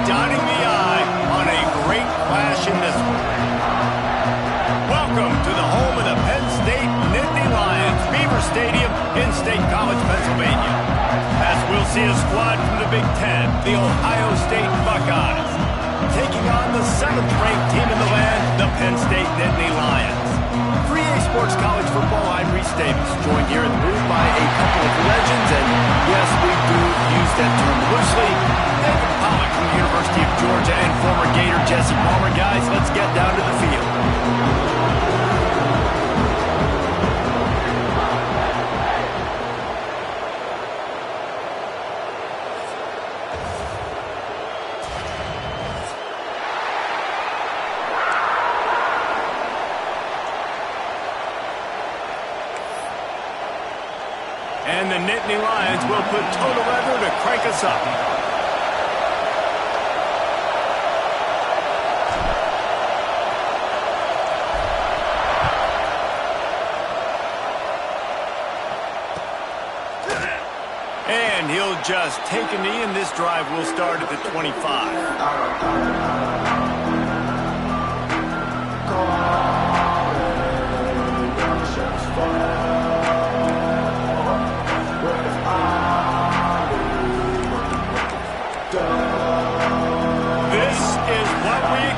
dotting the I on a great flash in this one. Welcome to the home of the Penn State Nittany Lions, Beaver Stadium in State College, Pennsylvania. As we'll see a squad from the Big Ten, the Ohio State Buckeyes, taking on the 7th-ranked team in the land, the Penn State Nittany Lions. For EA Sports College Football, I'm Reese Davis, joined here in the booth by a couple of legends, and yes, we do use that term loosely. David Pollack from the University of Georgia and former Gator Jesse Palmer. Guys, let's get down to the field. And the Nittany Lions will put total leather to crank us up. And he'll just take a knee, and this drive will start at the 25.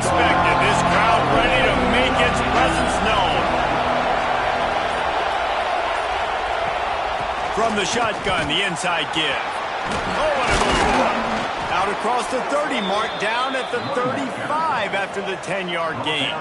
Expected. This crowd ready to make its presence known. From the shotgun, the inside give. Oh, what a move. Out across the 30 mark, down at the 35 after the 10-yard gain.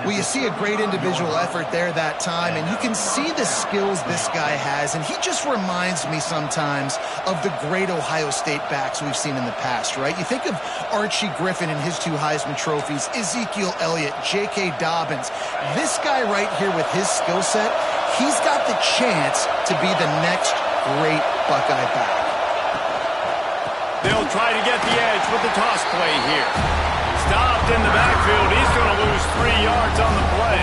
Well, you see a great individual effort there that time, and you can see the skills this guy has, and he just reminds me sometimes of the great Ohio State backs we've seen in the past, right? You think of Archie Griffin and his 2 Heisman trophies, Ezekiel Elliott, J.K. Dobbins. This guy right here with his skill set, he's got the chance to be the next great Buckeye back. They'll try to get the edge with the toss play here. Stopped in the backfield. He's going to lose 3 yards on the play.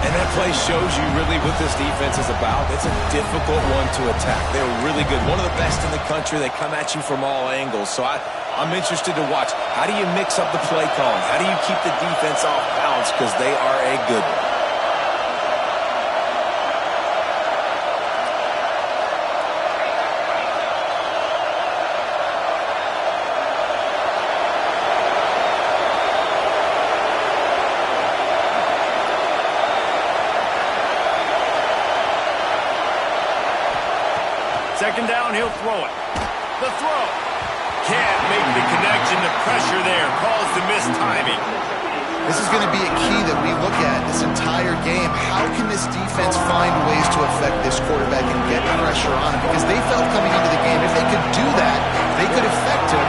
And that play shows you really what this defense is about. It's a difficult one to attack. They're really good. One of the best in the country. They come at you from all angles. So I'm interested to watch. How do you mix up the play calling? How do you keep the defense off balance? Because they are a good one. Second down, he'll throw it. The throw. Can't make the connection. The pressure there caused the missed timing. This is going to be a key that we look at this entire game. How can this defense find ways to affect this quarterback and get pressure on him? Because they felt coming into the game, if they could do that, they could affect him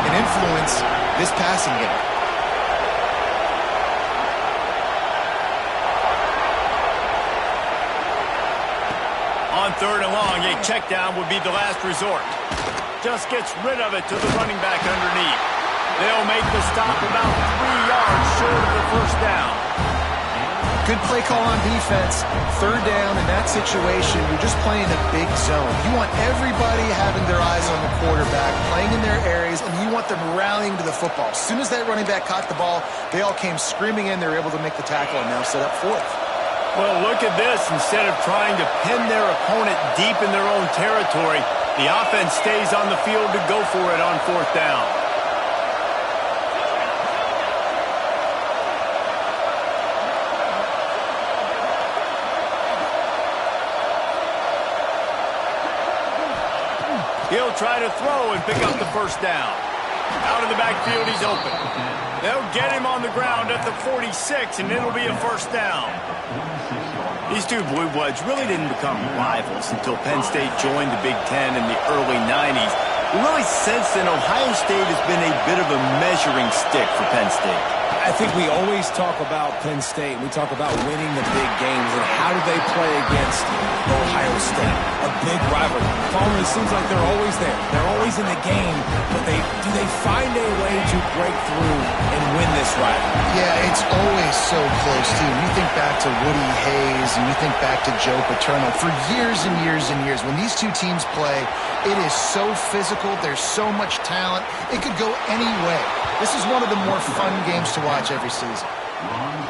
and influence this passing game. On 3rd and long, a check down would be the last resort. Just gets rid of it to the running back underneath. They'll make the stop about 3 yards short of the first down. Good play call on defense. 3rd down in that situation, you're just playing a big zone. You want everybody having their eyes on the quarterback, playing in their areas, and you want them rallying to the football. As soon as that running back caught the ball, they all came screaming in. They were able to make the tackle and now set up 4th. Well, look at this. Instead of trying to pin their opponent deep in their own territory, the offense stays on the field to go for it on 4th down. He'll try to throw and pick up the first down. Out of the backfield, he's open. They'll get him on the ground at the 46, and it'll be a first down. These 2 Blue Bloods really didn't become rivals until Penn State joined the Big Ten in the early 90s. Really, since then, Ohio State has been a bit of a measuring stick for Penn State. I think we always talk about Penn State. We talk about winning the big games and how do they play against Ohio State, a big rivalry. Palmer, it seems like they're always there. They're always in the game, but do they find a way to break through and win this rivalry. Yeah, it's always so close, too. You think back to Woody Hayes and you think back to Joe Paterno. For years and years and years, when these two teams play, it is so physical. There's so much talent. It could go any way. This is one of the more fun games to watch every season.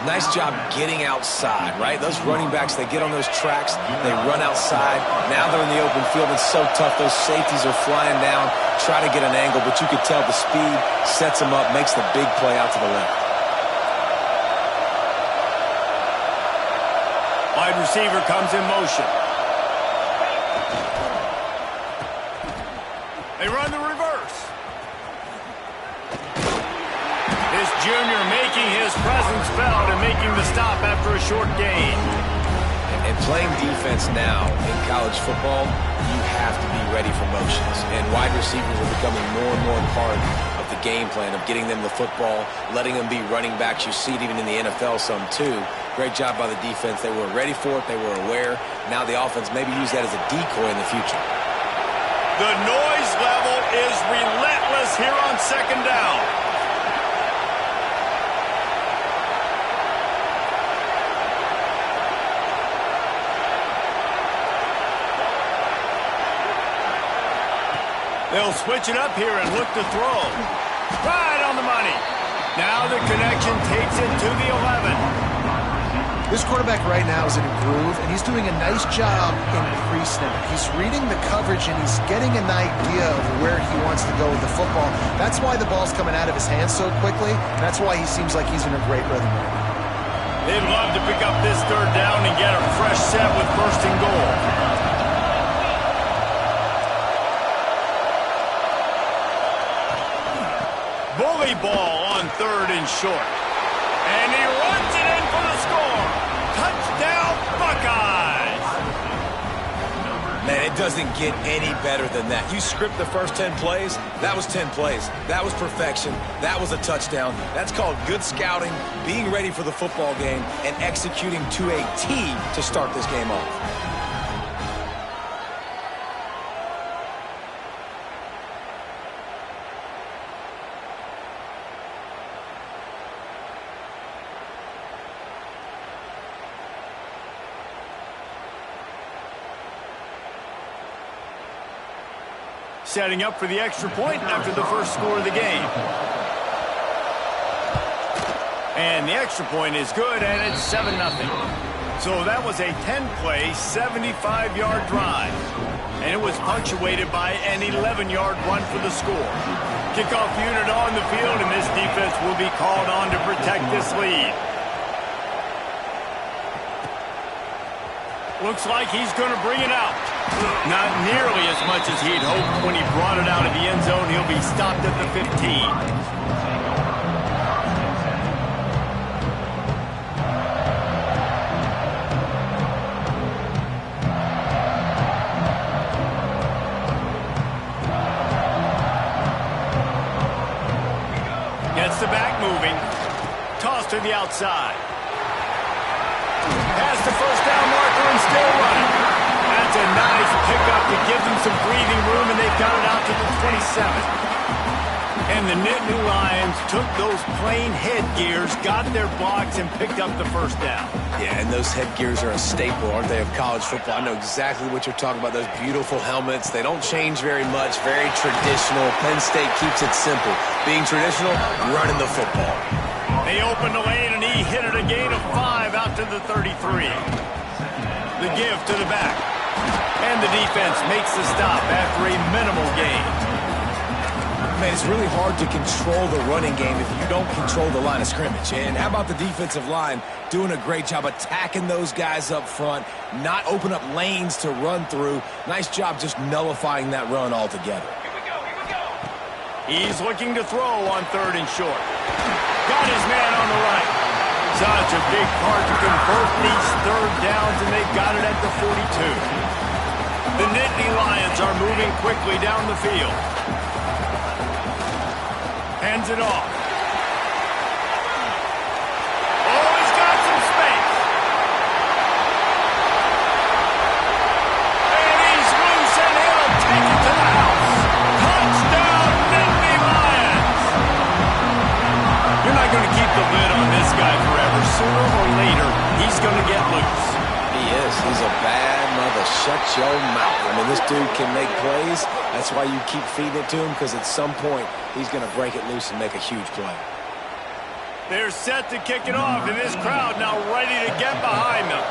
Nice job getting outside, right? Those running backs, they get on those tracks, they run outside. Now they're in the open field. It's so tough. Those safeties are flying down, try to get an angle, but you could tell the speed sets them up, makes the big play out to the left. Wide receiver comes in motion. They run the reverse. This junior making his presence felt and making the stop after a short gain. And playing defense now in college football, you have to be ready for motions. And wide receivers are becoming more and more part of the game plan of getting them the football, letting them be running backs. You see it even in the NFL some too. Great job by the defense. They were ready for it. They were aware. Now the offense maybe use that as a decoy in the future. The noise level is relentless here on second down. They'll switch it up here and look to throw. Right on the money. Now the connection takes it to the 11. This quarterback right now is in a groove, and he's doing a nice job in pre-snap. He's reading the coverage, and he's getting an idea of where he wants to go with the football. That's why the ball's coming out of his hands so quickly. That's why he seems like he's in a great rhythm right now. They'd love to pick up this third down and get a fresh set with first and goal. Bully ball on third and short. And he runs it in for the score. Touchdown, Buckeyes! Man, it doesn't get any better than that. You script the first 10 plays, that was 10 plays. That was perfection. That was a touchdown. That's called good scouting, being ready for the football game, and executing to a T to start this game off. Setting up for the extra point after the first score of the game. And the extra point is good, and it's 7-0. So that was a 10-play, 75-yard drive. And it was punctuated by an 11-yard run for the score. Kickoff unit on the field, and this defense will be called on to protect this lead. Looks like he's going to bring it out. Not nearly as much as he'd hoped when he brought it out of the end zone. He'll be stopped at the 15. Gets the back moving. Toss to the outside. Past the first down marker and still running. That's a nice pickup to give them some breathing room, and they've got it out to the 27. And the Nittany Lions took those plain headgears, got their blocks, and picked up the first down. Yeah, and those headgears are a staple, aren't they, of college football? I know exactly what you're talking about, those beautiful helmets. They don't change very much, very traditional. Penn State keeps it simple. Being traditional, running the football. They opened the lane, and he hit it a gain of 5 out to the 33. The give to the back. And the defense makes the stop after a minimal gain. Man, it's really hard to control the running game if you don't control the line of scrimmage. And how about the defensive line doing a great job attacking those guys up front, not open up lanes to run through. Nice job just nullifying that run altogether. He's looking to throw on third and short. Got his man on the right. Such a big part to convert these third downs, and they've got it at the 42. The Nittany Lions are moving quickly down the field. Hands it off. Oh, he's got some space. And he's loose, and he'll take it to the house. Touchdown, Nittany Lions. shut your mouth. I mean, this dude can make plays. That's why you keep feeding it to him, because at some point, he's going to break it loose and make a huge play. They're set to kick it off, and this crowd now ready to get behind them.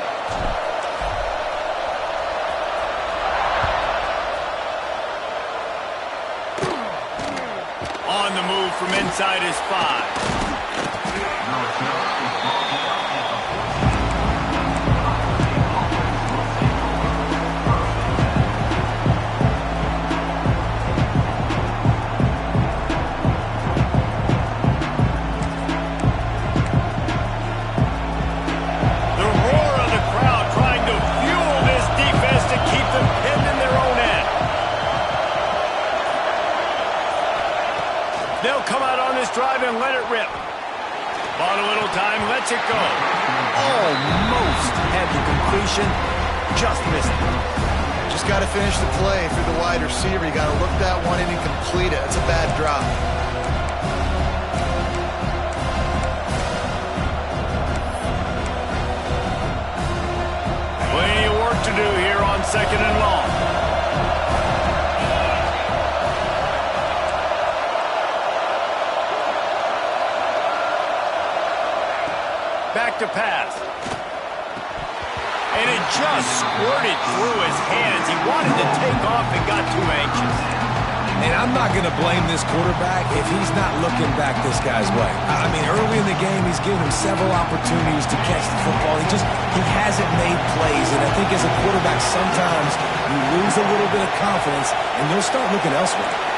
On the move from inside his 5. They'll come out on this drive and let it rip. Bought a little time, lets it go. Almost had the completion, just missed it. Just got to finish the play through the wide receiver. You got to look that one in and complete it. It's a bad drop. Plenty of work to do here on 2nd and long. Back to pass. And it just squirted through his hands. He wanted to take off and got too anxious. And I'm not going to blame this quarterback if he's not looking back this guy's way. I mean, early in the game, he's given him several opportunities to catch the football. He hasn't made plays. And I think as a quarterback, sometimes you lose a little bit of confidence and you'll start looking elsewhere.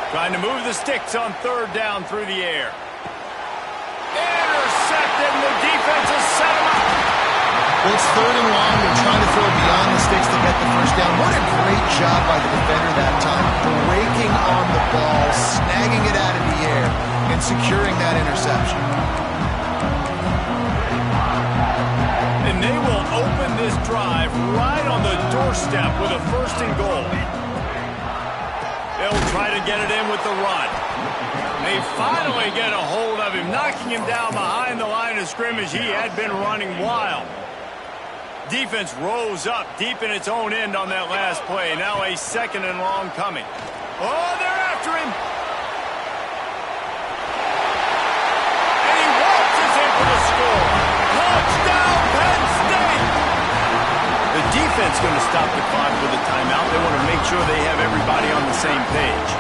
Trying to move the sticks on 3rd down through the air. Intercepted, and the defense has set him up. Well, it's 3rd and long. They're trying to throw beyond the sticks to get the first down. What a great job by the defender that time. Breaking on the ball, snagging it out of the air, and securing that interception. And they will open this drive right on the doorstep with a 1st and goal. They'll try to get it in with the run. They finally get a hold of him, knocking him down behind the line of scrimmage. He had been running wild. Defense rose up deep in its own end on that last play. Now a 2nd and long coming. Oh, they're after him. And he waltzes in for the score. Touchdown, Penn State! The defense going to stop the clock with a timeout. They want to make sure they have everybody on the same page.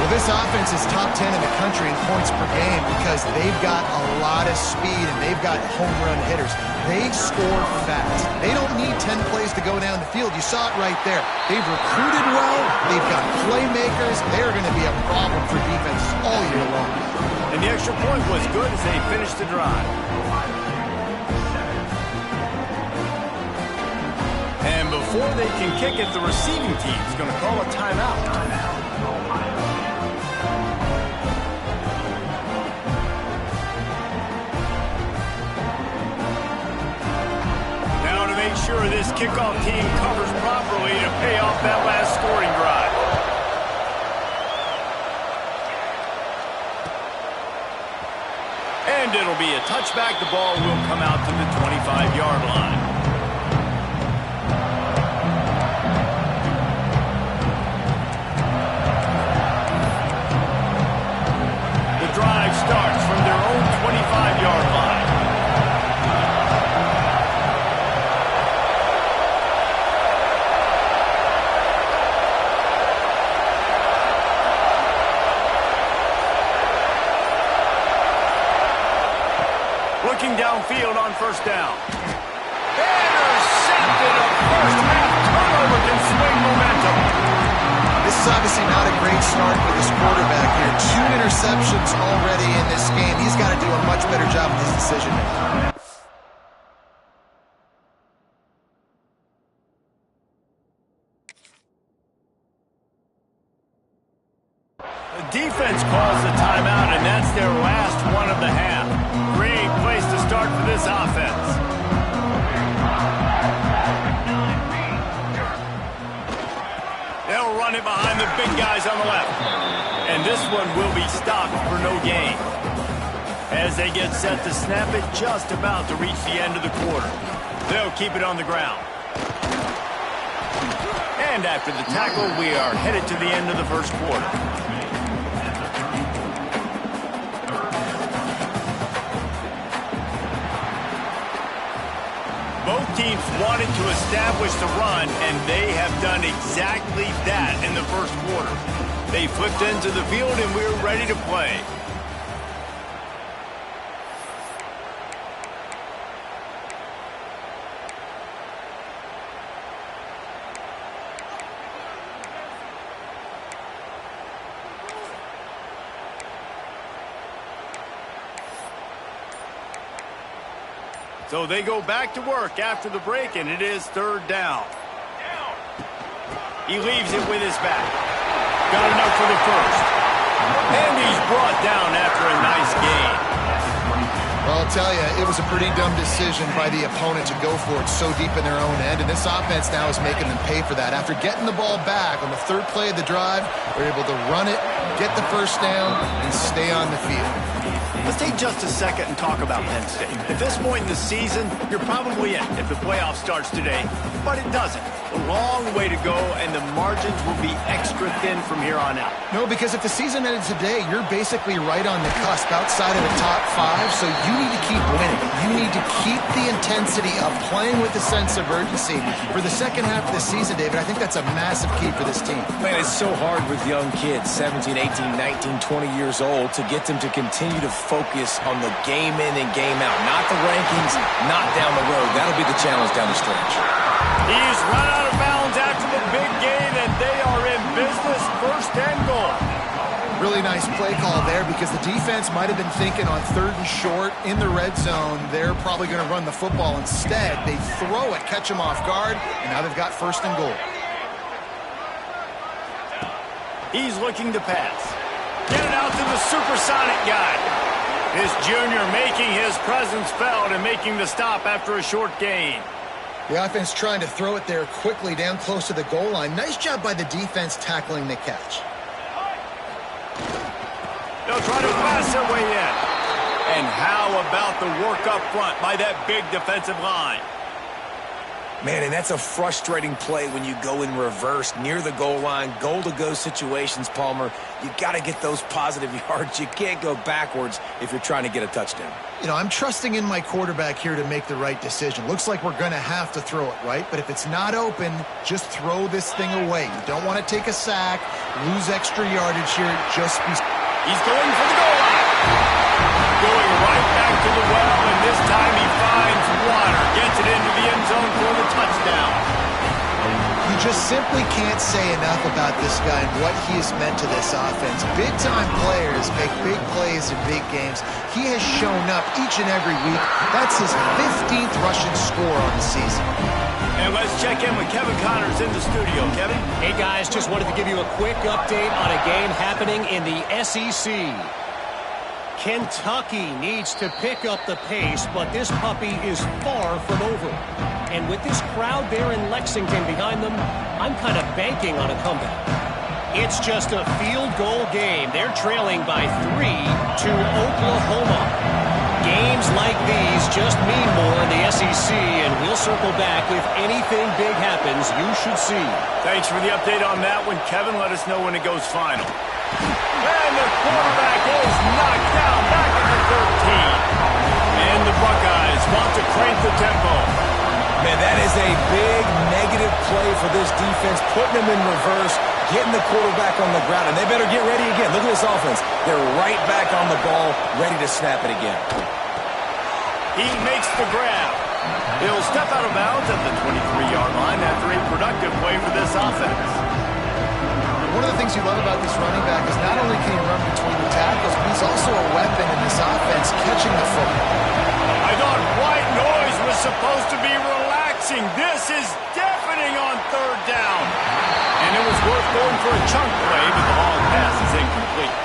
Well, this offense is top 10 in the country in points per game because they've got a lot of speed and they've got home run hitters. They score fast. They don't need 10 plays to go down the field. You saw it right there. They've recruited well. They've got playmakers. They're going to be a problem for defense all year long. And the extra point was good as they finished the drive. And before they can kick it, the receiving team is going to call a timeout. Make sure this kickoff team covers properly to pay off that last scoring drive. And it'll be a touchback. The ball will come out to the 25-yard line. The drive starts from their own 25-yard line. Looking downfield on 1st down. Intercepted. A first-half turnover can swing momentum. This is obviously not a great start for this quarterback here. 2 interceptions already in this game. He's got to do a much better job with his decision-making. The defense calls the timeout, and that's their last one of the half. Great place to start for this offense. run it behind the big guys on the left. And this one will be stopped for no gain. As they get set to snap it, just about to reach the end of the quarter. They'll keep it on the ground. And after the tackle, we are headed to the end of the first quarter. Both teams wanted to establish the run, and they have done exactly that in the first quarter. They flipped into the field, and we're ready to play. So they go back to work after the break, and it is third down. He leaves it with his back. Got enough for the first. And he's brought down after a nice gain. Well, I'll tell you, it was a pretty dumb decision by the opponent to go for it so deep in their own end, and this offense now is making them pay for that. After getting the ball back on the third play of the drive, they're able to run it, get the first down, and stay on the field. Let's take just a second and talk about Penn State. At this point in the season, you're probably in if the playoff starts today, but it doesn't. A long way to go, and the margins will be extra thin from here on out. No, because if the season ended today, you're basically right on the cusp outside of the top 5, so you need to keep winning. You need to keep the intensity of playing with a sense of urgency. For the second half of the season, David, I think that's a massive key for this team. Man, it's so hard with young kids, 17, 18, 19, 20 years old, to get them to continue to focus on the game in and game out. Not the rankings, not down the road. That'll be the challenge down the stretch. He's run out of bounds after the big gain, and they are in business, first and goal. Really nice play call there because the defense might have been thinking on third and short in the red zone. They're probably going to run the football instead. They throw it, catch them off guard, and now they've got first and goal. He's looking to pass. Get it out to the supersonic guy. This junior making his presence felt and making the stop after a short gain. The offense trying to throw it there quickly down close to the goal line. Nice job by the defense tackling the catch. They'll try to pass their way in. And how about the work up front by that big defensive line? Man, and that's a frustrating play when you go in reverse near the goal line, goal-to-go situations, Palmer. You got to get those positive yards. You can't go backwards if you're trying to get a touchdown. You know, I'm trusting in my quarterback here to make the right decision. Looks like we're going to have to throw it, right? But if it's not open, just throw this thing away. You don't want to take a sack, lose extra yardage here. Just be... He's going for the goal line. Going right back to the well, and this time he finds water. Gets it into the end zone for the touchdown. You just simply can't say enough about this guy and what he has meant to this offense. Big-time players make big plays in big games. He has shown up each and every week. That's his 15th rushing score on the season. And let's check in with Kevin Connors in the studio. Kevin? Hey, guys, just wanted to give you a quick update on a game happening in the SEC. Kentucky needs to pick up the pace, but this puppy is far from over. And with this crowd there in Lexington behind them, I'm kind of banking on a comeback. It's just a field goal game. They're trailing by 3 to Oklahoma. Games like these just mean more in the SEC, and we'll circle back if anything big happens. You should see. Thanks for the update on that one, Kevin. Let us know when it goes final. And the quarterback is knocked down back at the 13. And the Buckeyes want to crank the tempo. Man, that is a big negative play for this defense, putting them in reverse, getting the quarterback on the ground, and they better get ready again. Look at this offense. They're right back on the ball, ready to snap it again. He makes the grab. He'll step out of bounds at the 23-yard line after a productive play for this offense. One of the things you love about this running back is not only can he run between the tackles, but he's also a weapon in this offense, catching the football. I thought white noise was supposed to be relaxing. This is deafening on third down. And it was worth going for a chunk play, but the long pass is incomplete.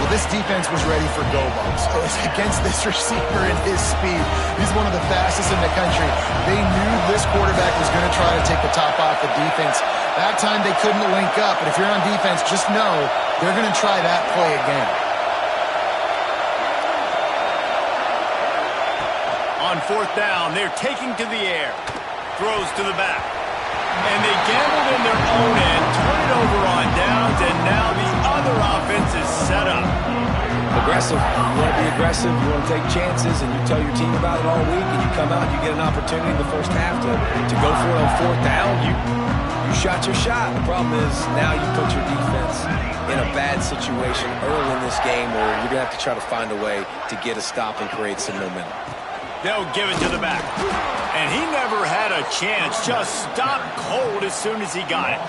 Well, Well, this defense was ready for go-balls against this receiver and his speed. He's one of the fastest in the country. They knew this quarterback was going to try to take the top off the defense. That time they couldn't link up, but if you're on defense, just know they're going to try that play again. On fourth down, they're taking to the air. Throws to the back. And they gambled in their own end, turn it over on downs, and now the other offense is set up. Aggressive. You want to be aggressive. You want to take chances, and you tell your team about it all week, and you come out, you get an opportunity in the first half to go for it on fourth down. You shot your shot. The problem is now you put your defense in a bad situation early in this game where you're going to have to try to find a way to get a stop and create some momentum. They'll give it to the back. And he never had a chance. Just stopped cold as soon as he got it.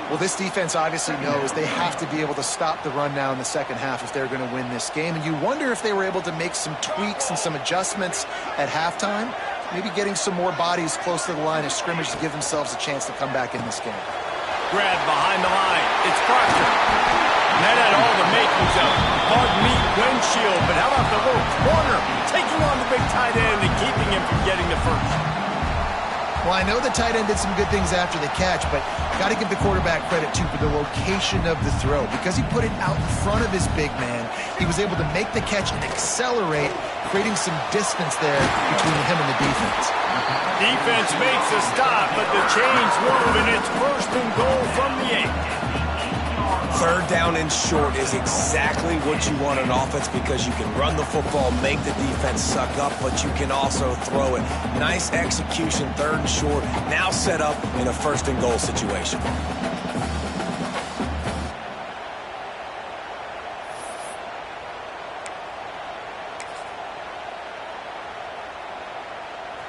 Well, this defense obviously knows they have to be able to stop the run now in the second half if they're going to win this game. And you wonder if they were able to make some tweaks and some adjustments at halftime. Maybe getting some more bodies close to the line of scrimmage to give themselves a chance to come back in this game. Grab behind the line. It's Proctor. And that had all the makings of hard meat windshield. But how about the little corner taking on the big tight end and keeping him from getting the first? Well, I know the tight end did some good things after the catch, but got to give the quarterback credit, too, for the location of the throw. Because he put it out in front of his big man, he was able to make the catch and accelerate, creating some distance there between him and the defense. Defense makes a stop, but the chains move, and it's first and goal from the 8. Third down and short is exactly what you want on offense because you can run the football, make the defense suck up, but you can also throw it. Nice execution, third and short, now set up in a first and goal situation.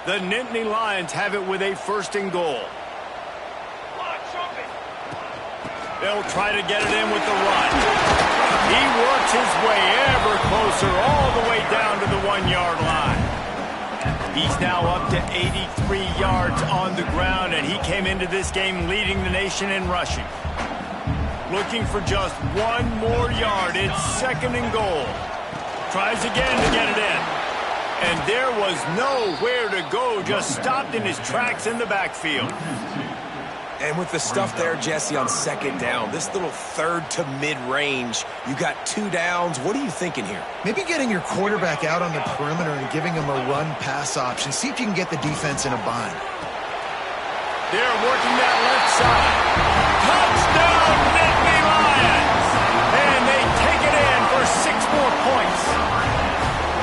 The Nittany Lions have it with a first and goal. They'll try to get it in with the run. He works his way ever closer all the way down to the 1-yard line. He's now up to 83 yards on the ground, and he came into this game leading the nation in rushing. Looking for just one more yard. It's second and goal. Tries again to get it in. And there was nowhere to go, just stopped in his tracks in the backfield. And with the stuff there, Jesse, on second down, this little third to mid-range, you got 2 downs. What are you thinking here? Maybe getting your quarterback out on the perimeter and giving him a run-pass option. See if you can get the defense in a bind. They're working that left side. Touchdown, Nittany Lions! And they take it in for 6 more points.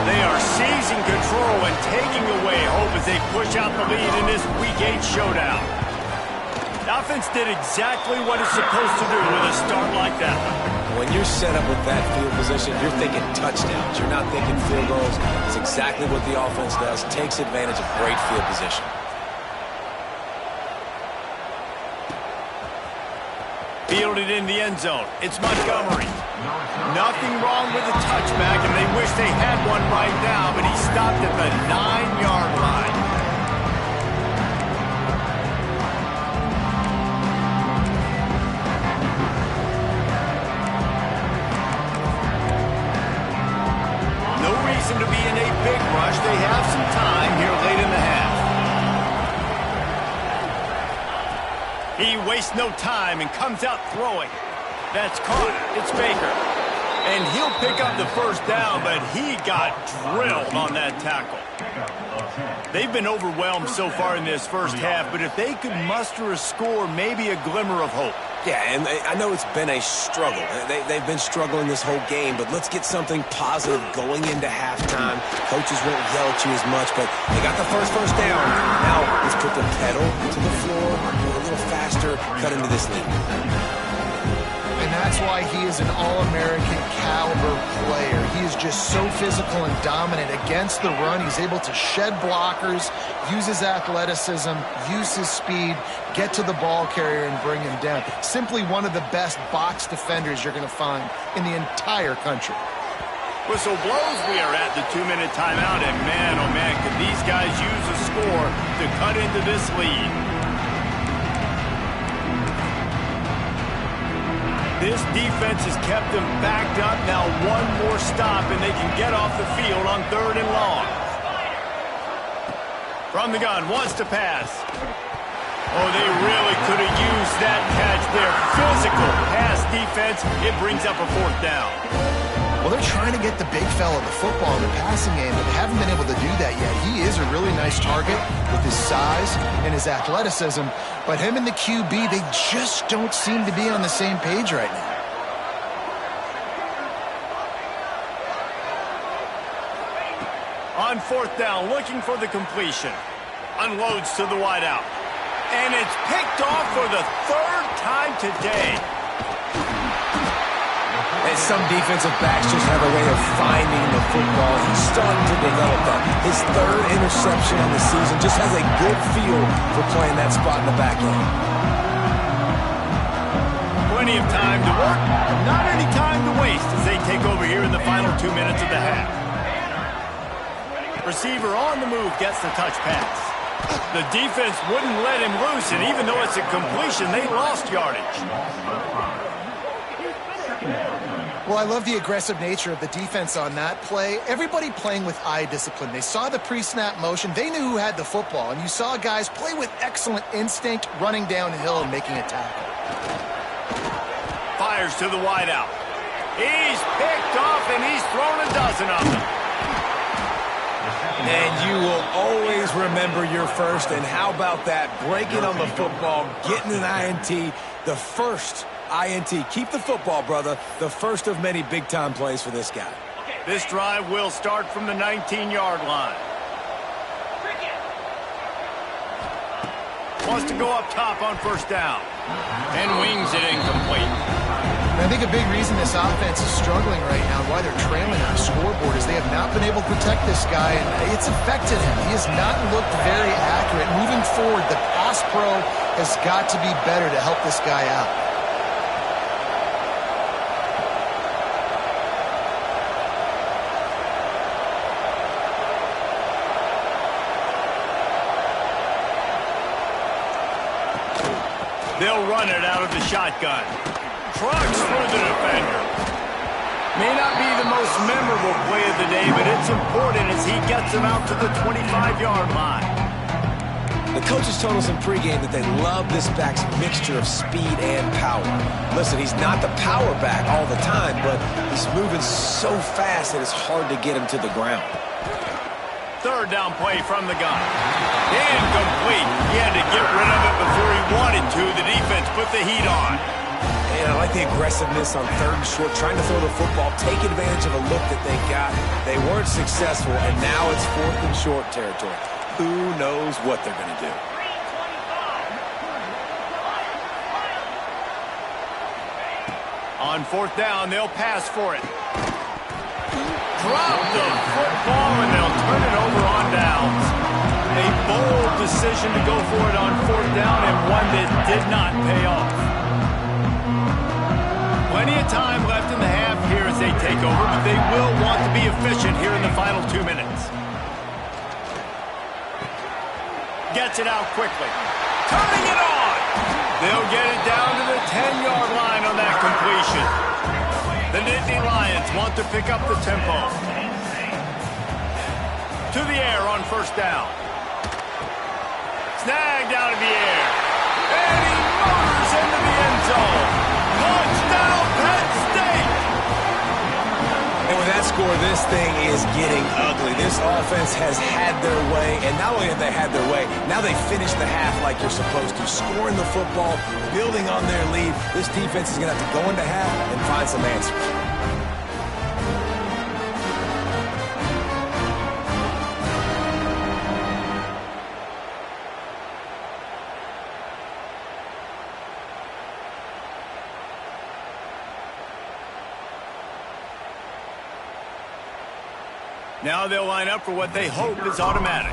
They are seizing control and taking away hope as they push out the lead in this Week 8 showdown. The offense did exactly what it's supposed to do with a start like that. When you're set up with that field position, you're thinking touchdowns. You're not thinking field goals. It's exactly what the offense does. Takes advantage of great field position. Fielded in the end zone. It's Montgomery. Nothing wrong with the touchback, and they wish they had one right now, but he stopped at the 9-yard line. No reason to be in a big rush. They have some time here late in the half. He wastes no time and comes out throwing. That's caught. It's Baker. And he'll pick up the first down, but he got drilled on that tackle. They've been overwhelmed so far in this first half, but if they could muster a score, maybe a glimmer of hope. Yeah, and I know it's been a struggle. They've been struggling this whole game, but let's get something positive going into halftime. Coaches won't yell at you as much, but they got the first down. Now let's put the pedal to the floor, go a little faster, cut into this lead. And that's why he is an All-American caliber player. He is just so physical and dominant against the run. He's able to shed blockers, use his athleticism, use his speed, get to the ball carrier and bring him down. Simply one of the best box defenders you're going to find in the entire country. Whistle blows. We are at the 2-minute timeout, and man, oh man, could these guys use a score to cut into this lead. This defense has kept them backed up. Now one more stop, and they can get off the field on 3rd and long. From the gun, wants to pass. Oh, they really could have used that catch there. Physical pass defense. It brings up a 4th down. Well, they're trying to get the big fella the football in the passing game, but they haven't been able to do that yet. He is a really nice target with his size and his athleticism, but him and the QB, they just don't seem to be on the same page right now. On 4th down, looking for the completion. Unloads to the wideout. And it's picked off for the 3rd time today. And some defensive backs just have a way of finding the football. He's starting to develop that. His 3rd interception on the season just has a good feel for playing that spot in the back end. Plenty of time to work, not any time to waste as they take over here in the final 2 minutes of the half. Receiver on the move gets the touch pass. The defense wouldn't let him loose, and even though it's a completion, they lost yardage. Well, I love the aggressive nature of the defense on that play. Everybody playing with eye discipline. They saw the pre-snap motion. They knew who had the football, and you saw guys play with excellent instinct, running downhill and making a tackle. Fires to the wideout. He's picked off, and he's thrown a dozen of them. And you will always remember your first. And how about that? Breaking on the football, getting an INT, the first INT. Keep the football, brother. The first of many big-time plays for this guy. This drive will start from the 19-yard line. Wants to go up top on 1st down. And wings it incomplete. I think a big reason this offense is struggling right now and why they're trailing on the scoreboard is they have not been able to protect this guy, and it's affected him. He has not looked very accurate. Moving forward, the pass pro has got to be better to help this guy out. They'll run it out of the shotgun. Trucks through the defender. May not be the most memorable play of the day, but it's important as he gets him out to the 25-yard line. The coaches told us in pregame that they love this back's mixture of speed and power. Listen, he's not the power back all the time, but he's moving so fast that it's hard to get him to the ground. 3rd down play from the gun. Incomplete. He had to get rid of it before he wanted to. The defense put the heat on. And I like the aggressiveness on 3rd and short, trying to throw the football, take advantage of a look that they got. They weren't successful, and now it's 4th and short territory. Who knows what they're going to do? On 4th down, they'll pass for it. Drop the football, and they'll turn it over on downs. A bold decision to go for it on 4th down, and one that did not pay off. Plenty of time left in the half here as they take over, but they will want to be efficient here in the final 2 minutes. Gets it out quickly. Turning it on! They'll get it down to the 10-yard line on that completion. The Nittany Lions want to pick up the tempo. To the air on 1st down. Snagged out of the air. And he motors into the end zone. Touchdown, Penn State! And with that score, this thing is getting ugly. This offense has had their way, and not only have they had their way, now they finished the half like you're supposed to, scoring the football, building on their lead. This defense is going to have to go into half and find some answers. Now they'll line up for what they hope is automatic.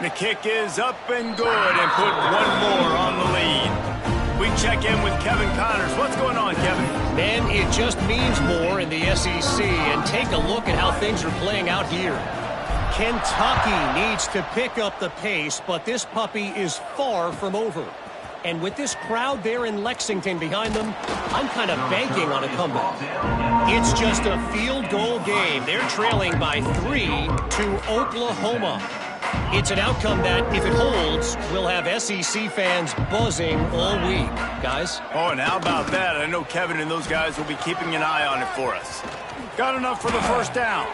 The kick is up and good and put one more on the lead. We check in with Kevin Connors. What's going on, Kevin? Man, it just means more in the SEC, and take a look at how things are playing out here. Kentucky needs to pick up the pace, but this puppy is far from over. And with this crowd there in Lexington behind them, I'm kind of banking on a comeback. It's just a field goal game. They're trailing by 3 to Oklahoma. It's an outcome that, if it holds, will have SEC fans buzzing all week. Guys? Oh, and how about that? I know Kevin and those guys will be keeping an eye on it for us. Got enough for the first down.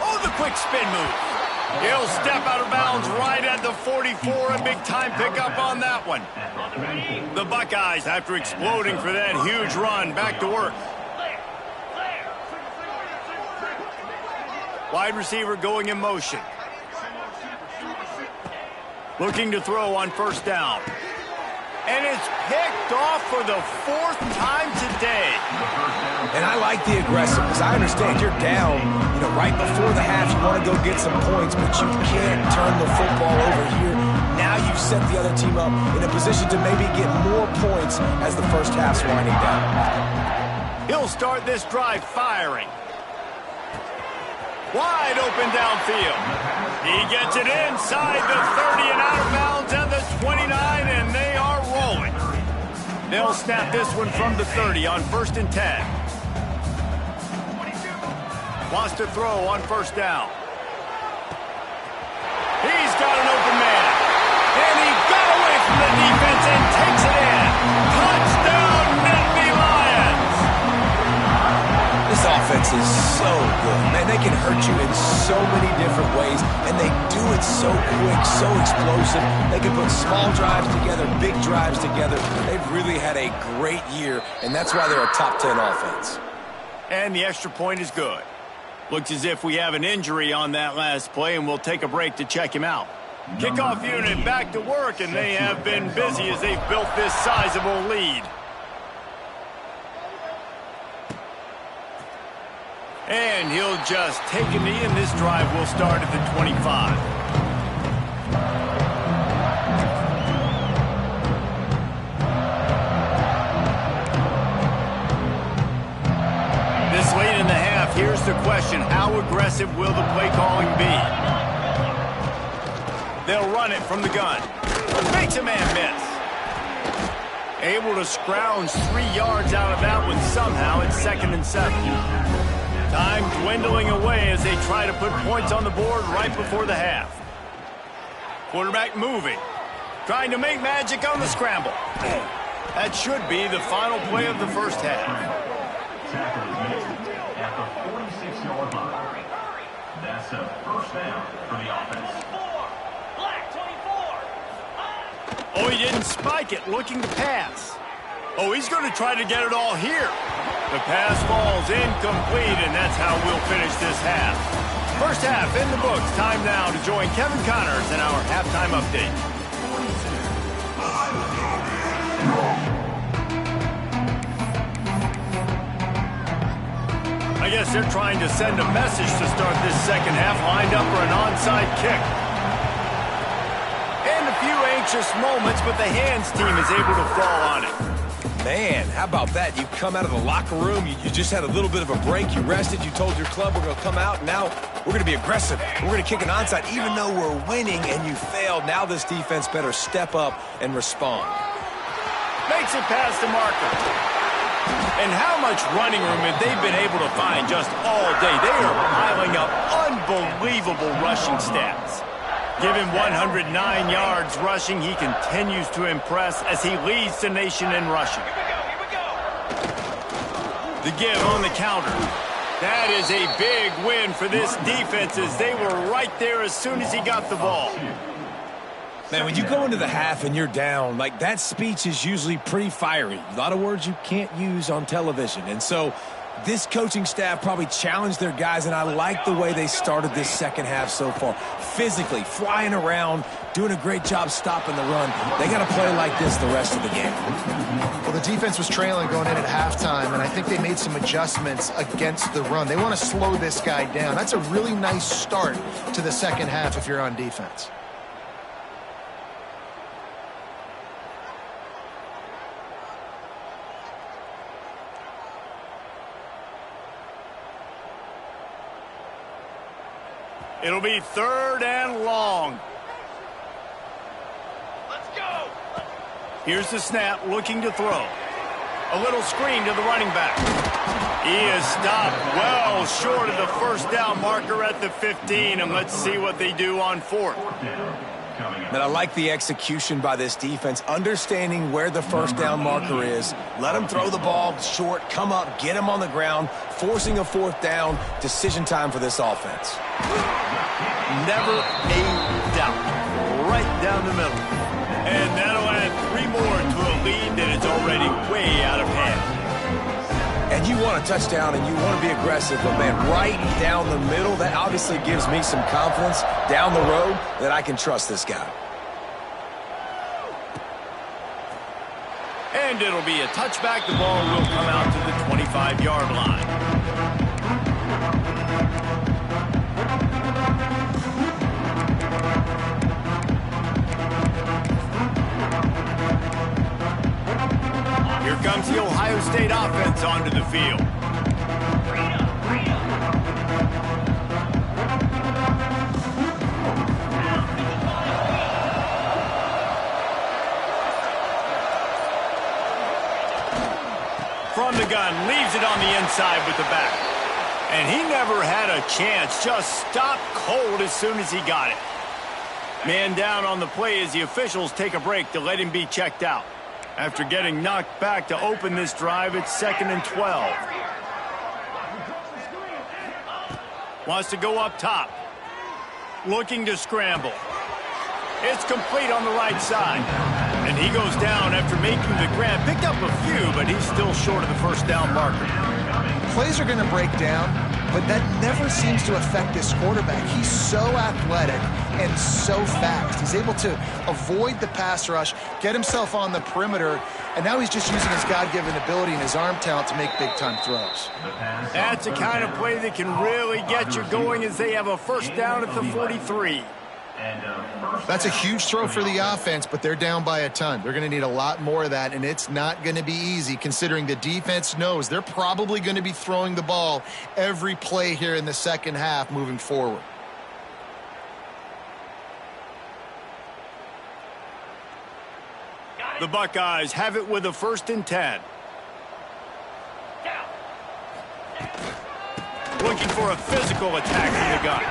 Oh, the quick spin move. He'll step out of bounds right at the 44. A big-time pickup on that one. The Buckeyes, after exploding for that huge run, back to work. Wide receiver going in motion. Looking to throw on first down. And it's picked off for the 4th time today. And I like the aggressive because I understand you're down, right before the half. You want to go get some points, but you can't turn the football over here. Now you've set the other team up in a position to maybe get more points as the first half's winding down. He'll start this drive firing. Wide open downfield. He gets it inside the 30 and out of bounds at the 29, and they are rolling. They'll snap this one from the 30 on 1st and 10. Wants to throw on first down. He's got an open man. And he got away from the defense and takes it in. Touchdown, Nittany Lions! This offense is so good. Man, they can hurt you in so many different ways, and they do it so quick, so explosive. They can put small drives together, big drives together. They've really had a great year, and that's why they're a top 10 offense. And the extra point is good. Looks as if we have an injury on that last play, and we'll take a break to check him out. Kickoff unit back to work, and they have been busy as they've built this sizable lead. And he'll just take a knee, and this drive will start at the 25. This late in the half, here's the question. How aggressive will the play calling be? They'll run it from the gun. Makes a man miss. Able to scrounge 3 yards out of that one somehow. It's 2nd and 7. Time dwindling away as they try to put points on the board right before the half. Quarterback moving. Trying to make magic on the scramble. That should be the final play of the first half. At the 46-yard line. That's a first down for the offense. Oh, he didn't spike it, looking to pass. Oh, he's going to try to get it all here. The pass falls incomplete, and that's how we'll finish this half. First half in the books. Time now to join Kevin Connors in our halftime update. I guess they're trying to send a message to start this second half, lined up for an onside kick. And a few anxious moments, but the hands team is able to fall on it. Man, how about that? You come out of the locker room, you just had a little bit of a break, you rested, you told your club we're going to come out, and now we're going to be aggressive. We're going to kick an onside, even though we're winning and you failed. Now this defense better step up and respond. Makes it past the marker. And how much running room have they been able to find just all day? They are piling up unbelievable rushing stats. Given 109 yards rushing, he continues to impress as he leads the nation in rushing. Here we go. The give on the counter. That is a big win for this defense as they were right there as soon as he got the ball. Man, when you go into the half and you're down, like that speech is usually pretty fiery. A lot of words you can't use on television. And so this coaching staff probably challenged their guys, and I like the way they started this second half so far. Physically, flying around, doing a great job stopping the run. They got to play like this the rest of the game. Well, the defense was trailing going in at halftime, and I think they made some adjustments against the run. They want to slow this guy down. That's a really nice start to the second half if you're on defense. It'll be 3rd and long. Let's go. Here's the snap, looking to throw. A little screen to the running back. He is stopped well short of the first down marker at the 15, and let's see what they do on 4th. And I like the execution by this defense, understanding where the first down marker is. Let them throw the ball short, come up, get him on the ground, forcing a 4th down. Decision time for this offense. Never a doubt. Right down the middle. And that'll add 3 more to a lead that is already way out of hand. And you want a touchdown and you want to be aggressive, but man, right down the middle, that obviously gives me some confidence down the road that I can trust this guy. And it'll be a touchback. The ball will come out to the 25-yard line. Here comes the Ohio State offense onto the field. From the gun, leaves it on the inside with the back. And he never had a chance, just stopped cold as soon as he got it. Man down on the play as the officials take a break to let him be checked out. After getting knocked back to open this drive, it's 2nd and 12. Wants to go up top. Looking to scramble. It's complete on the right side. And he goes down after making the grab. Picked up a few, but he's still short of the first down marker. Plays are going to break down, but that never seems to affect this quarterback. He's so athletic and so fast. He's able to avoid the pass rush, get himself on the perimeter, and now he's just using his God-given ability and his arm talent to make big-time throws. That's the kind of play that can really get you going as they have a first down at the 43. That's a huge throw for the offense, but they're down by a ton. They're going to need a lot more of that, and it's not going to be easy considering the defense knows they're probably going to be throwing the ball every play here in the second half moving forward. The Buckeyes have it with a 1st and 10. Looking for a physical attack from the gun.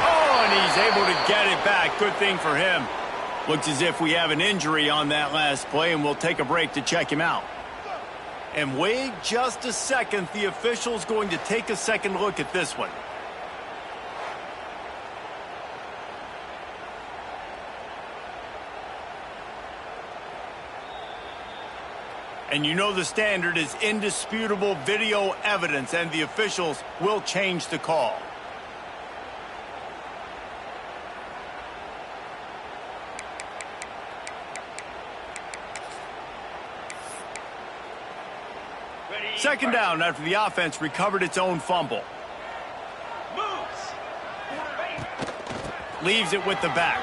Oh, and he's able to get it back. Good thing for him. Looks as if we have an injury on that last play, and we'll take a break to check him out. And wait just a second. The official's going to take a second look at this one. And you know the standard is indisputable video evidence, and the officials will change the call. Second down after the offense recovered its own fumble. Leaves it with the back.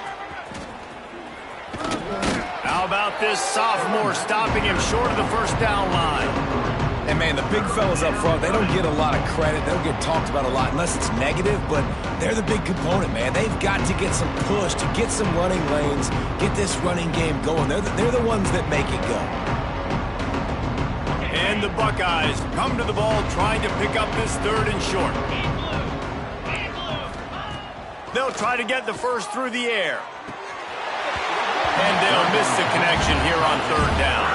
How about this sophomore stopping him short of the first down line? And, man, the big fellas up front, they don't get a lot of credit. They don't get talked about a lot unless it's negative, but they're the big component, man. They've got to get some push, to get some running lanes, get this running game going. They're the ones that make it go. And the Buckeyes come to the ball trying to pick up this 3rd and short. They'll try to get the first through the air. And they'll miss the connection here on 3rd down.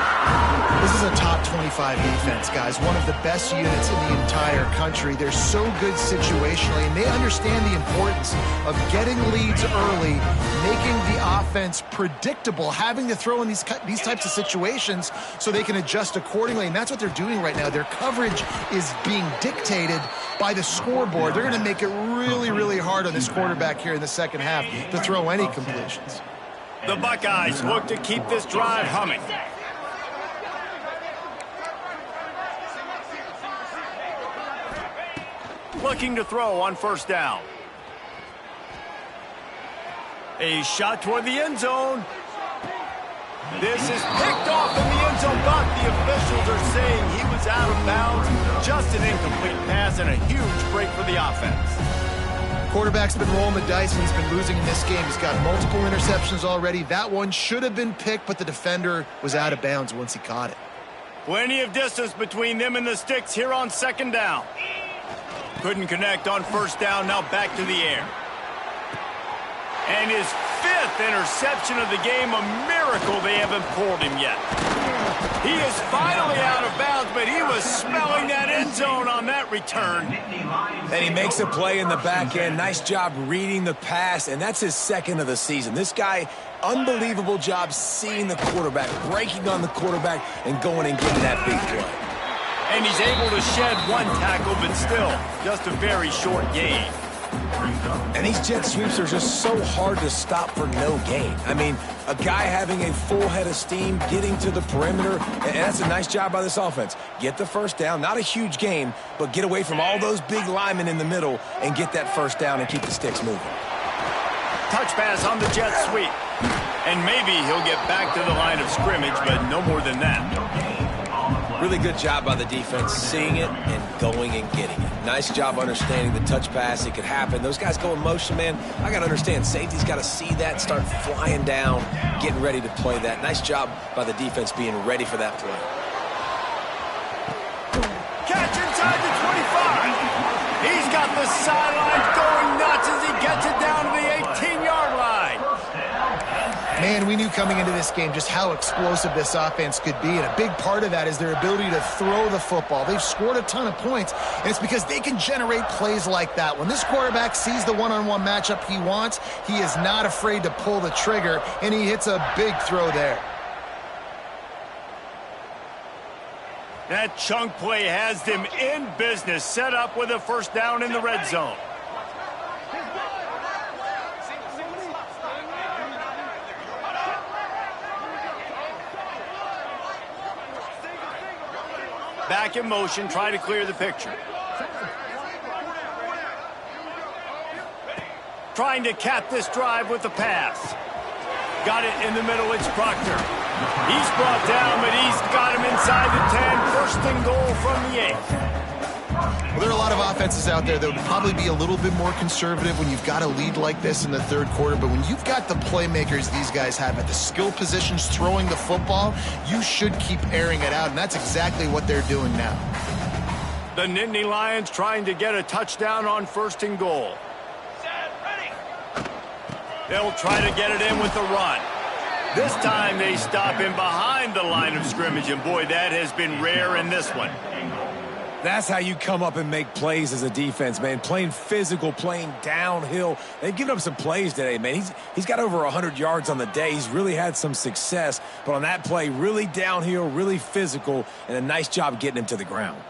This is a top 25 defense, guys. One of the best units in the entire country. They're so good situationally, and they understand the importance of getting leads early, making the offense predictable, having to throw in these types of situations so they can adjust accordingly, and that's what they're doing right now. Their coverage is being dictated by the scoreboard. They're going to make it really, really hard on this quarterback here in the second half to throw any completions. The Buckeyes look to keep this drive humming. Looking to throw on 1st down. A shot toward the end zone. This is picked off in the end zone, but the officials are saying he was out of bounds. Just an incomplete pass and a huge break for the offense. Quarterback's been rolling the dice and he's been losing in this game. He's got multiple interceptions already. That one should have been picked, but the defender was out of bounds once he caught it. Plenty of distance between them and the sticks here on second down. Couldn't connect on first down, now back to the air. And his 5th interception of the game, a miracle they haven't pulled him yet. He is finally out of bounds, but he was smelling that end zone on that return. And he makes a play in the back end. Nice job reading the pass, and that's his 2nd of the season. This guy, unbelievable job seeing the quarterback, breaking on the quarterback, and going and getting that big play. And he's able to shed 1 tackle, but still, just a very short gain. And these jet sweeps are just so hard to stop for no gain. I mean, a guy having a full head of steam, getting to the perimeter, and that's a nice job by this offense. Get the first down, not a huge gain, but get away from all those big linemen in the middle and get that first down and keep the sticks moving. Touch pass on the jet sweep. And maybe he'll get back to the line of scrimmage, but no more than that. Really good job by the defense, seeing it and going and getting it. Nice job understanding the touch pass. It could happen. Those guys go in motion, man. I got to understand, safety's got to see that, start flying down, getting ready to play that. Nice job by the defense being ready for that play. Catch inside the 25. He's got the sidelines going nuts as he gets it down to the 18-yard line. Man, we knew coming into this game just how explosive this offense could be, and a big part of that is their ability to throw the football. They've scored a ton of points, and it's because they can generate plays like that. When this quarterback sees the one-on-one matchup he wants, he is not afraid to pull the trigger, and he hits a big throw there. That chunk play has them in business, set up with a first down in the red zone. Back in motion, try to clear the picture. Trying to cap this drive with the pass. Got it in the middle, it's Proctor. He's brought down, but he's got him inside the 10. First and goal from the 8. Well, there are a lot of offenses out there that would probably be a little bit more conservative when you've got a lead like this in the third quarter, but when you've got the playmakers these guys have at the skill positions throwing the football, you should keep airing it out, and that's exactly what they're doing now. The Nittany Lions trying to get a touchdown on first and goal. They'll try to get it in with the run. This time they stop him behind the line of scrimmage, and boy, that has been rare in this one. That's how you come up and make plays as a defense, man. Playing physical, playing downhill. They've given up some plays today, man. He's got over 100 yards on the day. He's really had some success. But on that play, really downhill, really physical, and a nice job getting him to the ground.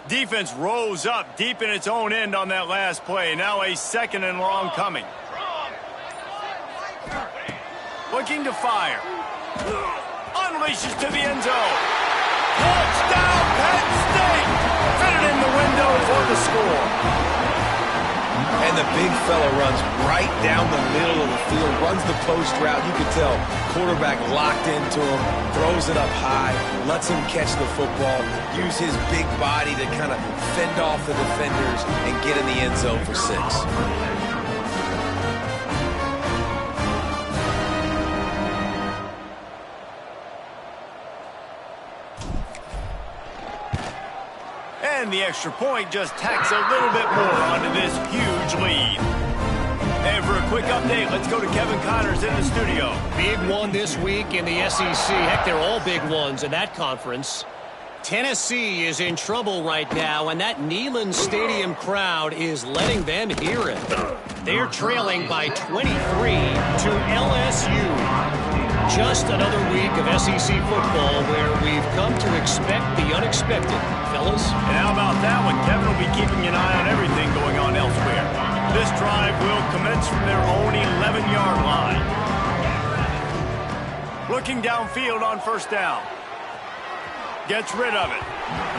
Defense rose up deep in its own end on that last play. Now a second and long coming. Looking to fire. Unleashes to the end zone. Touchdown, Penn State! Fitted in the window for the score. And the big fella runs right down the middle of the field, runs the post route. You can tell quarterback locked into him, throws it up high, lets him catch the football, use his big body to kind of fend off the defenders and get in the end zone for 6. And the extra point just tacks a little bit more onto this huge lead. And for a quick update, let's go to Kevin Connors in the studio. Big one this week in the SEC. Heck, they're all big ones in that conference. Tennessee is in trouble right now, and that Neyland Stadium crowd is letting them hear it. They're trailing by 23 to LSU. Just another week of SEC football where we've come to expect the unexpected, fellas. And how about that one? Kevin will be keeping an eye on everything going on elsewhere. This drive will commence from their own 11-yard line. Looking downfield on first down. Gets rid of it.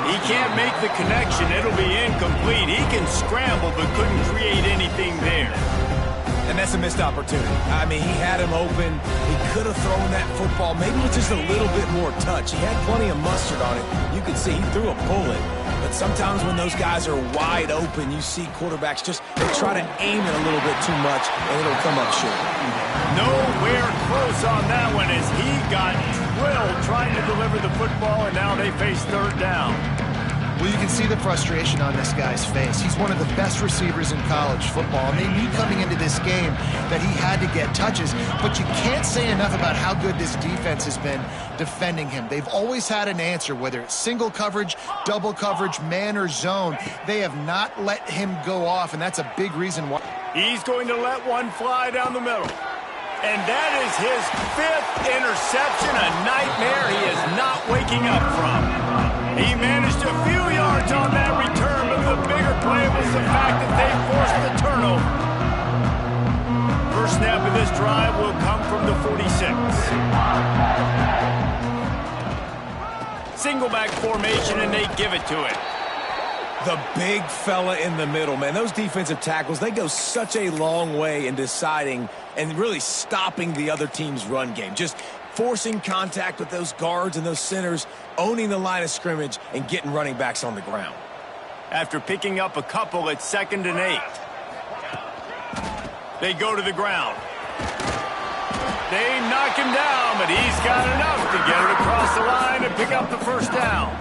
He can't make the connection. It'll be incomplete. He can scramble but couldn't create anything there. And that's a missed opportunity. I mean, he had him open. He could have thrown that football maybe with just a little bit more touch. He had plenty of mustard on it. You could see he threw a bullet. But sometimes when those guys are wide open, you see quarterbacks they try to aim it a little bit too much, and it'll come up short. Nowhere close on that one as he got drilled trying to deliver the football, and now they face third down. Well, you can see the frustration on this guy's face. He's one of the best receivers in college football, and they knew coming into this game that he had to get touches, but you can't say enough about how good this defense has been defending him. They've always had an answer, whether it's single coverage, double coverage, man or zone. They have not let him go off, and that's a big reason why. He's going to let one fly down the middle. And that is his 5th interception, a nightmare he is not waking up from. He managed a few yards on that return, but the bigger play was the fact that they forced the turnover. First snap of this drive will come from the 46. Single back formation, and they give it to him. The big fella in the middle, man. Those defensive tackles, they go such a long way in deciding and really stopping the other team's run game. Just forcing contact with those guards and those centers, owning the line of scrimmage, and getting running backs on the ground. After picking up a couple at 2nd and 8. They go to the ground. They knock him down, but he's got enough to get it across the line and pick up the first down.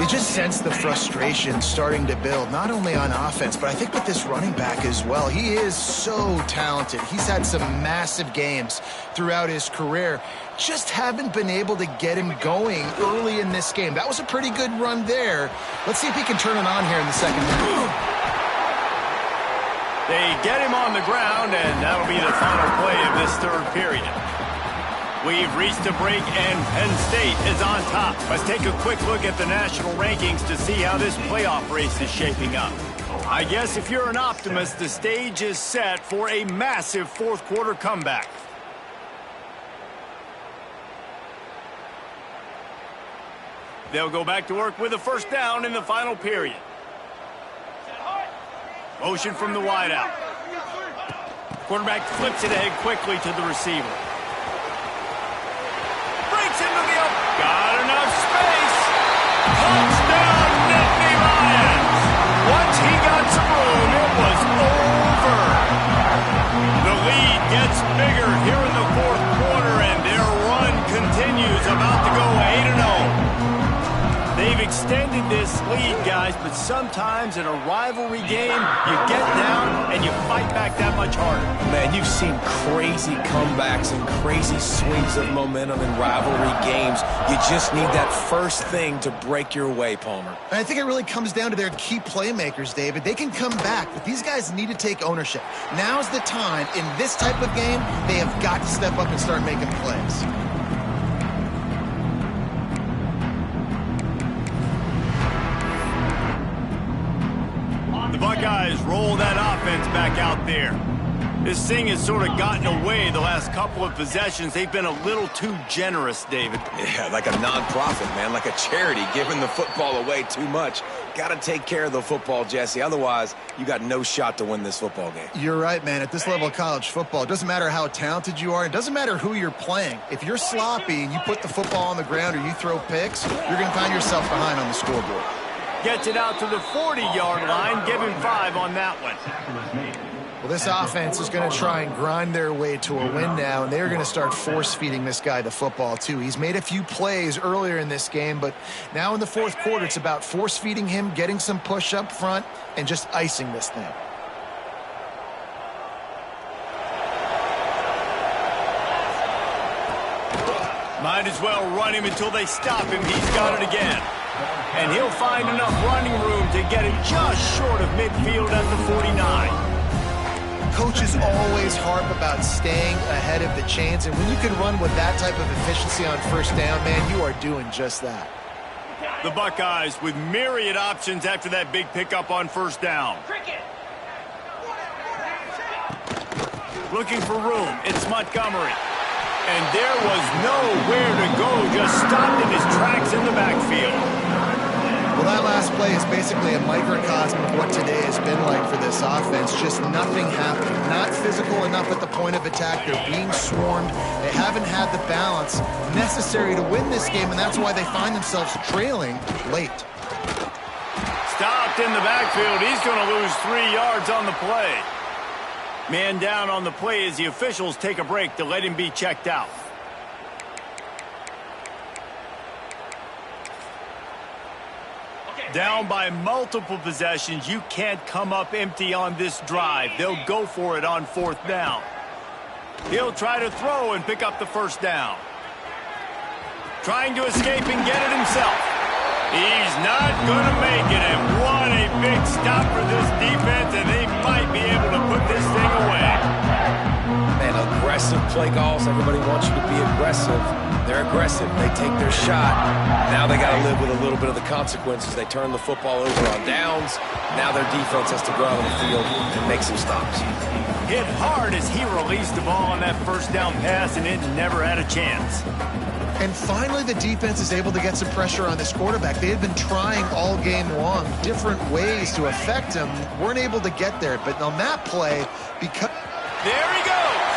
You just sense the frustration starting to build, not only on offense, but I think with this running back as well. He is so talented. He's had some massive games throughout his career. Just haven't been able to get him going early in this game. That was a pretty good run there. Let's see if he can turn it on here in the second half. They get him on the ground, and that'll be the final play of this third period. We've reached a break, and Penn State is on top. Let's take a quick look at the national rankings to see how this playoff race is shaping up. I guess if you're an optimist, the stage is set for a massive fourth-quarter comeback. They'll go back to work with a first down in the final period. Motion from the wideout. Quarterback flips it ahead quickly to the receiver. Into the open. Got enough space. Touchdown, Nittany Lions. Once he got some room, it was over. The lead gets bigger here in the fourth quarter, and their run continues, about to go 8-0. They've extended this lead, guys, but sometimes in a rivalry game, you get down and you fight back that much harder. Man, you've seen crazy comebacks and crazy swings of momentum in rivalry games. You just need that first thing to break your way, Palmer. And I think it really comes down to their key playmakers, David. They can come back, but these guys need to take ownership. Now's the time. In this type of game, they have got to step up and start making plays. Buckeyes roll that offense back out there. This thing has sort of gotten away the last couple of possessions. They've been a little too generous, David. Yeah, like a non-profit, man, like a charity, giving the football away too much. Got to take care of the football, Jesse. Otherwise, you got no shot to win this football game. You're right, man. At this level of college football, it doesn't matter how talented you are. It doesn't matter who you're playing. If you're sloppy and you put the football on the ground or you throw picks, you're going to find yourself behind on the scoreboard. Gets it out to the 40-yard line. Give him 5 on that one. Well, this offense is going to try and grind their way to a win now, and they're going to start force-feeding this guy the football, too. He's made a few plays earlier in this game, but now in the fourth quarter, it's about force-feeding him, getting some push up front, and just icing this thing. Might as well run him until they stop him. He's got it again. And he'll find enough running room to get it just short of midfield at the 49. Coaches always harp about staying ahead of the chains, and when you can run with that type of efficiency on first down, man, you are doing just that. The Buckeyes with myriad options after that big pickup on first down. Looking for room. It's Montgomery. And there was nowhere to go, just stopped in his tracks in the backfield. Well, that last play is basically a microcosm of what today has been like for this this offense, just nothing happening. Not physical enough at the point of attack. They're being swarmed. They haven't had the balance necessary to win this game, and that's why they find themselves trailing late. Stopped in the backfield. He's going to lose 3 yards on the play. Man down on the play as the officials take a break to let him be checked out. Down by multiple possessions, you can't come up empty on this drive. They'll go for it on 4th down. He'll try to throw and pick up the first down. Trying to escape and get it himself. He's not going to make it, and what a big stop for this defense, and they might be able to put this thing away. Man, aggressive play calls. Everybody wants you to be aggressive. They're aggressive. They take their shot. Now they got to live with a little bit of the consequences. They turn the football over on downs. Now their defense has to go out on the field and make some stops. Hit hard as he released the ball on that first down pass, and it never had a chance. And finally, the defense is able to get some pressure on this quarterback. They had been trying all game long different ways to affect him. Weren't able to get there. But on that play, because... There he goes.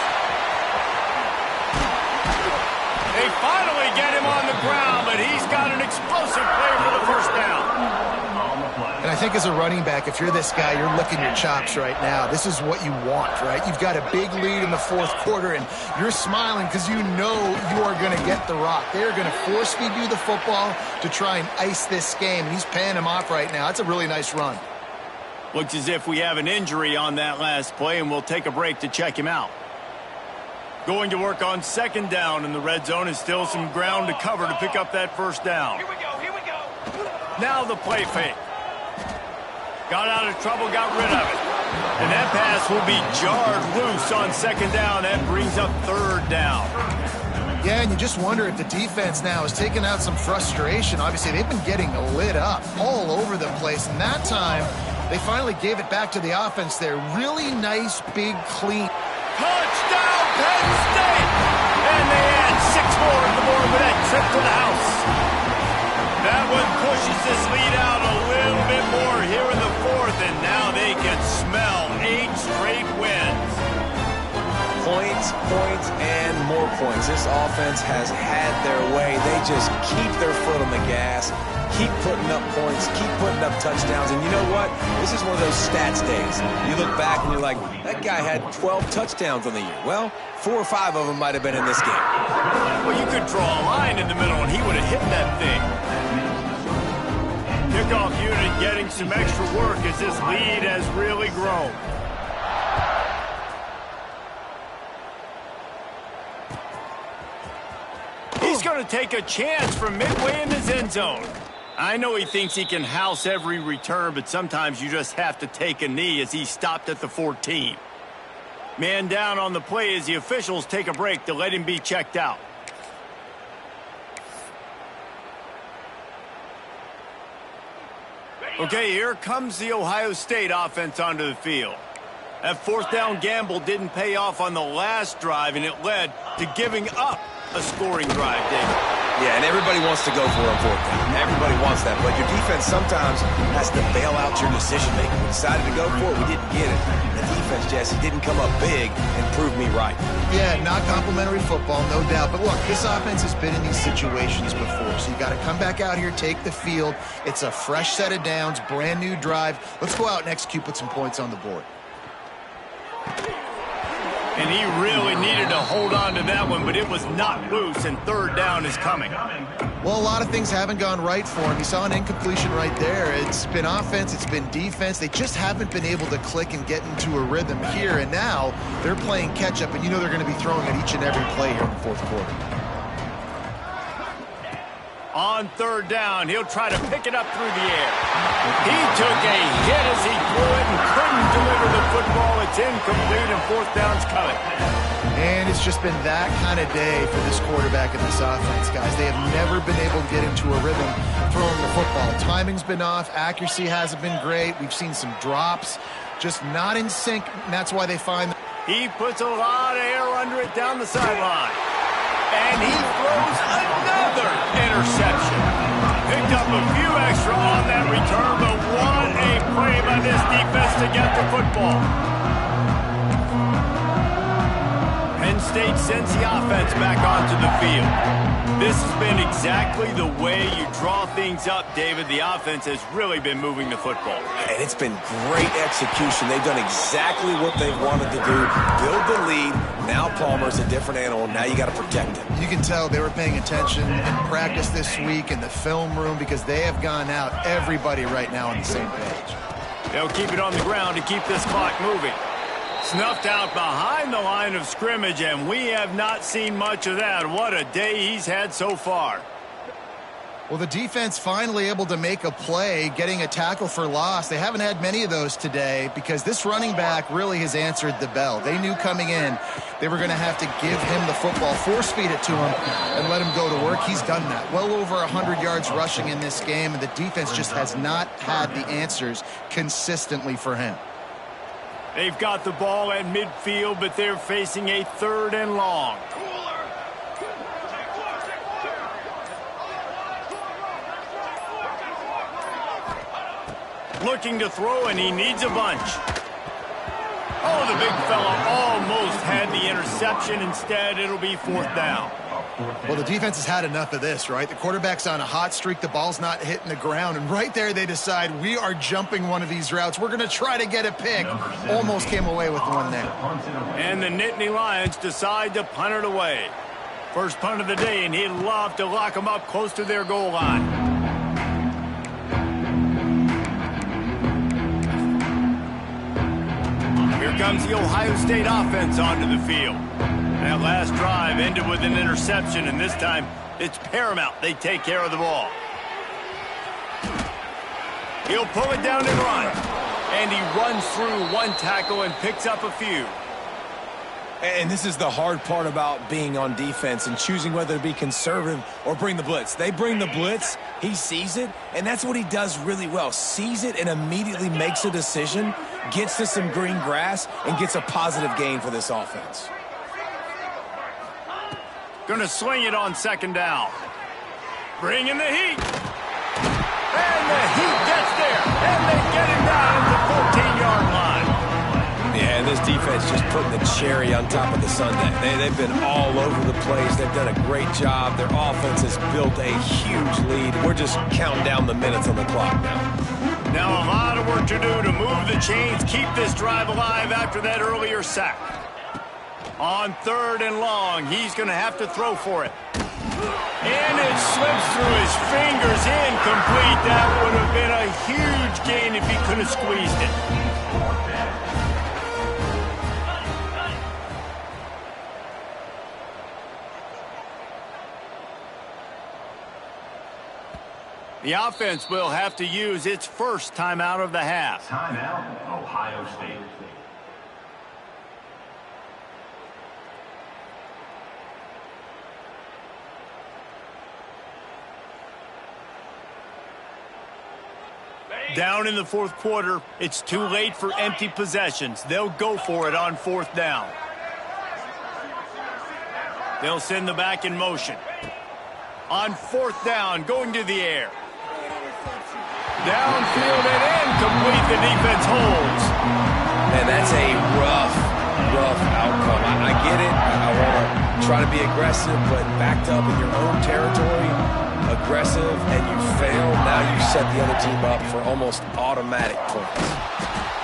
They finally get him on the ground, but he's got an explosive play for the first down. And I think as a running back, if you're this guy, you're licking your chops right now. This is what you want, right? You've got a big lead in the 4th quarter, and you're smiling because you know you are going to get the rock. They're going to force feed you the football to try and ice this game. And he's paying him off right now. That's a really nice run. Looks as if we have an injury on that last play, and we'll take a break to check him out. Going to work on 2nd down in the red zone, and still some ground to cover to pick up that first down. Here we go. Now the play fake. Got out of trouble, got rid of it. And that pass will be jarred loose on 2nd down. That brings up 3rd down. Yeah, and you just wonder if the defense now is taking out some frustration. Obviously, they've been getting lit up all over the place. And that time, they finally gave it back to the offense there. Really nice, big, clean. Touchdown, Penn State! And they add 6 more in the board with that trip to the house. That one pushes this lead out a little bit more here in the 4th, and now they can smell 8 straight wins. Points, and more points. This offense has had their way. They just keep their foot on the gas, keep putting up points, keep putting up touchdowns. And you know what? This is one of those stats days. You look back and you're like, that guy had 12 touchdowns on the year. Well, 4 or 5 of them might have been in this game. Well, you could draw a line in the middle, and he would have hit that thing. Kickoff unit getting some extra work as this lead has really grown. He's going to take a chance from midway in his end zone. I know he thinks he can house every return, but sometimes you just have to take a knee as he stopped at the 14. Man down on the play as the officials take a break to let him be checked out. Okay, here comes the Ohio State offense onto the field. That 4th down gamble didn't pay off on the last drive, and it led to giving up a scoring drive, David. Yeah, and everybody wants to go for it on 4th down. Everybody wants that, but your defense sometimes has to bail out your decision-making. We decided to go for it. We didn't get it. The defense, Jesse, didn't come up big and prove me right. Yeah, not complimentary football, no doubt. But look, this offense has been in these situations before, so you got to come back out here, take the field. It's a fresh set of downs, brand new drive. Let's go out and execute, put some points on the board. And he really needed to hold on to that one, but it was not loose, and 3rd down is coming. Well, a lot of things haven't gone right for him. You saw an incompletion right there. It's been offense, it's been defense. They just haven't been able to click and get into a rhythm here, and now they're playing catch-up, and you know they're going to be throwing at each and every play here in the 4th quarter. On 3rd down, he'll try to pick it up through the air. He took a hit as he threw it and couldn't deliver the football. It's incomplete, and 4th down's coming. And it's just been that kind of day for this quarterback and this offense, guys. They have never been able to get into a rhythm throwing the football. Timing's been off. Accuracy hasn't been great. We've seen some drops, just not in sync, and that's why they find... He puts a lot of air under it down the sideline. And he throws another interception. Picked up a few extra on that return, but what Great play by this defense to get the football. Penn State sends the offense back onto the field. This has been exactly the way you draw things up, David. The offense has really been moving the football. And it's been great execution. They've done exactly what they've wanted to do. Build the lead. Now Palmer's a different animal. Now you got to protect him. You can tell they were paying attention in practice this week in the film room because they have gone out, everybody right now on the same page. They'll keep it on the ground to keep this clock moving. Snuffed out behind the line of scrimmage, and we have not seen much of that. What a day he's had so far. Well, the defense finally able to make a play, getting a tackle for loss. They haven't had many of those today because this running back really has answered the bell. They knew coming in they were going to have to give him the football, force feed it to him, and let him go to work. He's done that. Well over 100 yards rushing in this game, and the defense just has not had the answers consistently for him. They've got the ball at midfield, but they're facing a 3rd and long. Looking to throw, and he needs a bunch. Oh, the big fella almost had the interception. Instead, it'll be 4th down. Well, the defense has had enough of this, right? The quarterback's on a hot streak. The ball's not hitting the ground. And right there, they decide we are jumping one of these routes. We're going to try to get a pick. Almost came away with one there. And the Nittany Lions decide to punt it away. First punt of the day, and he'd love to lock them up close to their goal line. Here comes the Ohio State offense onto the field. That last drive ended with an interception, and this time it's paramount they take care of the ball. He'll pull it down and run. And he runs through one tackle and picks up a few. And this is the hard part about being on defense and choosing whether to be conservative or bring the blitz. They bring the blitz, he sees it, and that's what he does really well. Sees it and immediately makes a decision, gets to some green grass, and gets a positive gain for this offense. Going to swing it on 2nd down. Bring in the heat. And the heat gets there. And they get him down at the 14-yard line. Yeah, and this defense just putting the cherry on top of the sundae. They've been all over the place. They've done a great job. Their offense has built a huge lead. We're just counting down the minutes on the clock now. Now a lot of work to do to move the chains, keep this drive alive after that earlier sack. On 3rd and long, he's going to have to throw for it. And it slips through his fingers, incomplete. That would have been a huge gain if he could have squeezed it. The offense will have to use its first timeout of the half. Timeout, Ohio State. Down in the 4th quarter, it's too late for empty possessions. They'll go for it on 4th down. They'll send the back in motion. On 4th down, going to the air. Downfield and incomplete. The defense holds. Man, that's a rough outcome. I get it. I want to try to be aggressive, but backed up in your own territory, aggressive, and you fail. Now you set the other team up for almost automatic points.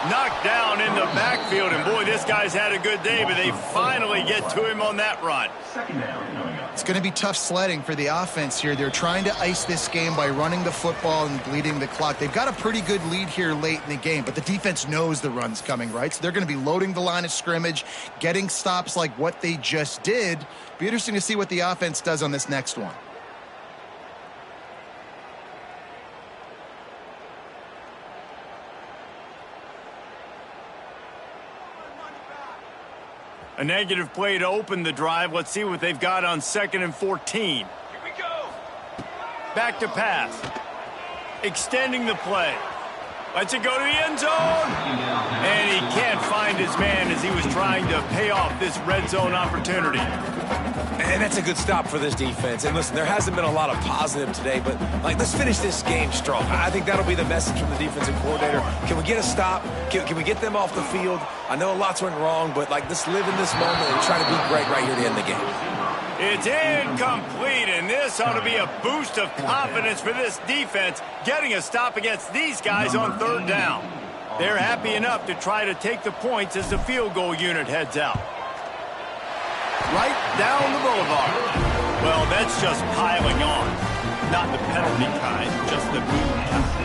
Knocked down in the backfield, and boy, this guy's had a good day, but they finally get to him on that run. 2nd down coming up. It's going to be tough sledding for the offense here. They're trying to ice this game by running the football and bleeding the clock. They've got a pretty good lead here late in the game, but the defense knows the run's coming, right? So they're going to be loading the line of scrimmage, getting stops like what they just did. Be interesting to see what the offense does on this next one. A negative play to open the drive. Let's see what they've got on 2nd and 14. Here we go. Back to pass. Extending the play. Lets it go to the end zone. And he can't find his his man as he was trying to pay off this red zone opportunity. And that's a good stop for this defense. And listen, there hasn't been a lot of positive today, but let's finish this game strong. I think that'll be the message from the defensive coordinator. Can we get a stop? Can we get them off the field? I know lots went wrong, but let's live in this moment and try to be great right here to end the game. It's incomplete, and this ought to be a boost of confidence for this defense, getting a stop against these guys on third down. They're happy enough to try to take the points as the field goal unit heads out. Right down the boulevard. Well, that's just piling on. Not the penalty kind, just the mean kind.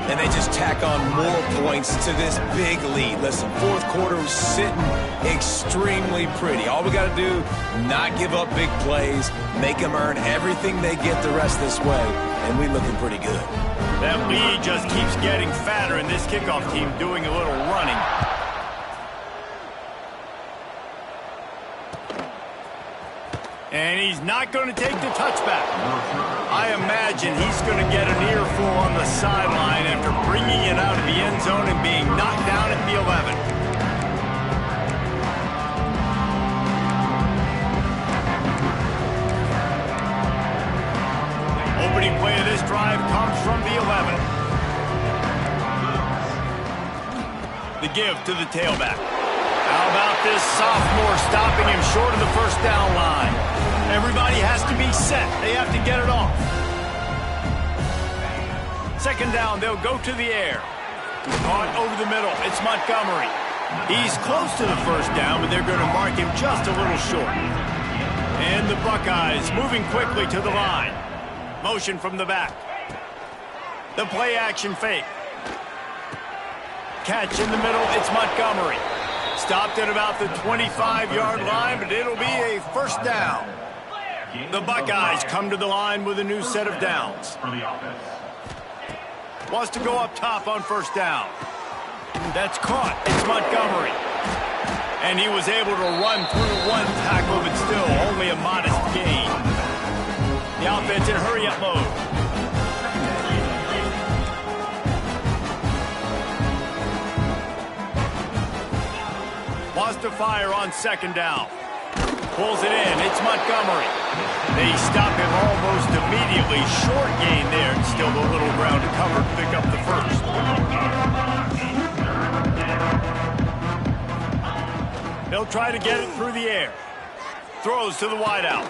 And they just tack on more points to this big lead. Listen, fourth quarter was sitting extremely pretty. All we got to do, not give up big plays, make them earn everything they get the rest of this way, and we looking pretty good. That lead just keeps getting fatter, and this kickoff team doing a little running. And he's not going to take the touchback. I imagine he's going to get an earful on the sideline after bringing it out of the end zone and being knocked down at the 11. Opening play of this drive comes from the 11. The give to the tailback. How about this sophomore stopping him short of the first down line? Everybody has to be set. They have to get it off. Second down, they'll go to the air. Caught over the middle. It's Montgomery. He's close to the first down, but they're going to mark him just a little short. And the Buckeyes moving quickly to the line. Motion from the back. The play action fake. Catch in the middle. It's Montgomery. Stopped at about the 25-yard line, but it'll be a first down. The Buckeyes come to the line with a new set of downs. Wants to go up top on first down. That's caught. It's Montgomery. And he was able to run through one tackle, but still only a modest gain. The offense in hurry-up mode. Wants to fire on second down. Pulls it in. It's Montgomery. They stop him almost immediately. Short gain there. And still a little ground to cover to pick up the first. They'll try to get it through the air. Throws to the wideout.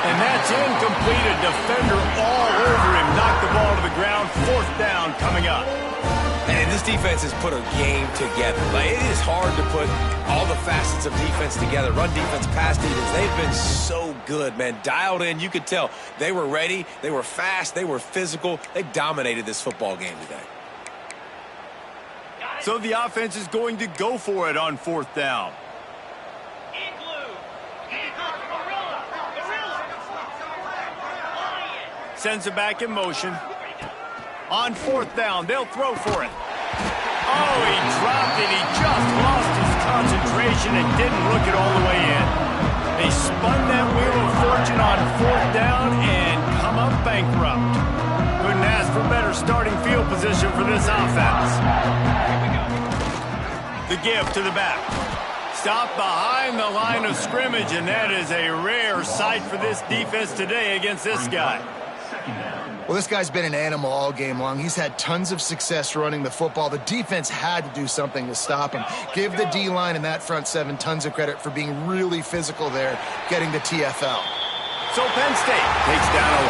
And that's incomplete. A defender all over him. Knocked the ball to the ground. Fourth down coming up. And this defense has put a game together. It is hard to put all the facets of defense together. Run defense, pass defense. They've been so good, man. Dialed in. You could tell they were ready. They were fast. They were physical. They dominated this football game today. So the offense is going to go for it on fourth down. Sends it back in motion. On fourth down, they'll throw for it. Oh, he dropped it. He just lost his concentration and didn't look it all the way in. They spun that wheel of fortune on fourth down and come up bankrupt. Couldn't ask for better starting field position for this offense. The give to the back. Stop behind the line of scrimmage, and that is a rare sight for this defense today against this guy. Well, this guy's been an animal all game long. He's had tons of success running the football. The defense had to do something to stop him. Give the D-line and that front seven tons of credit for being really physical there, getting the TFL. So Penn State takes down Ohio.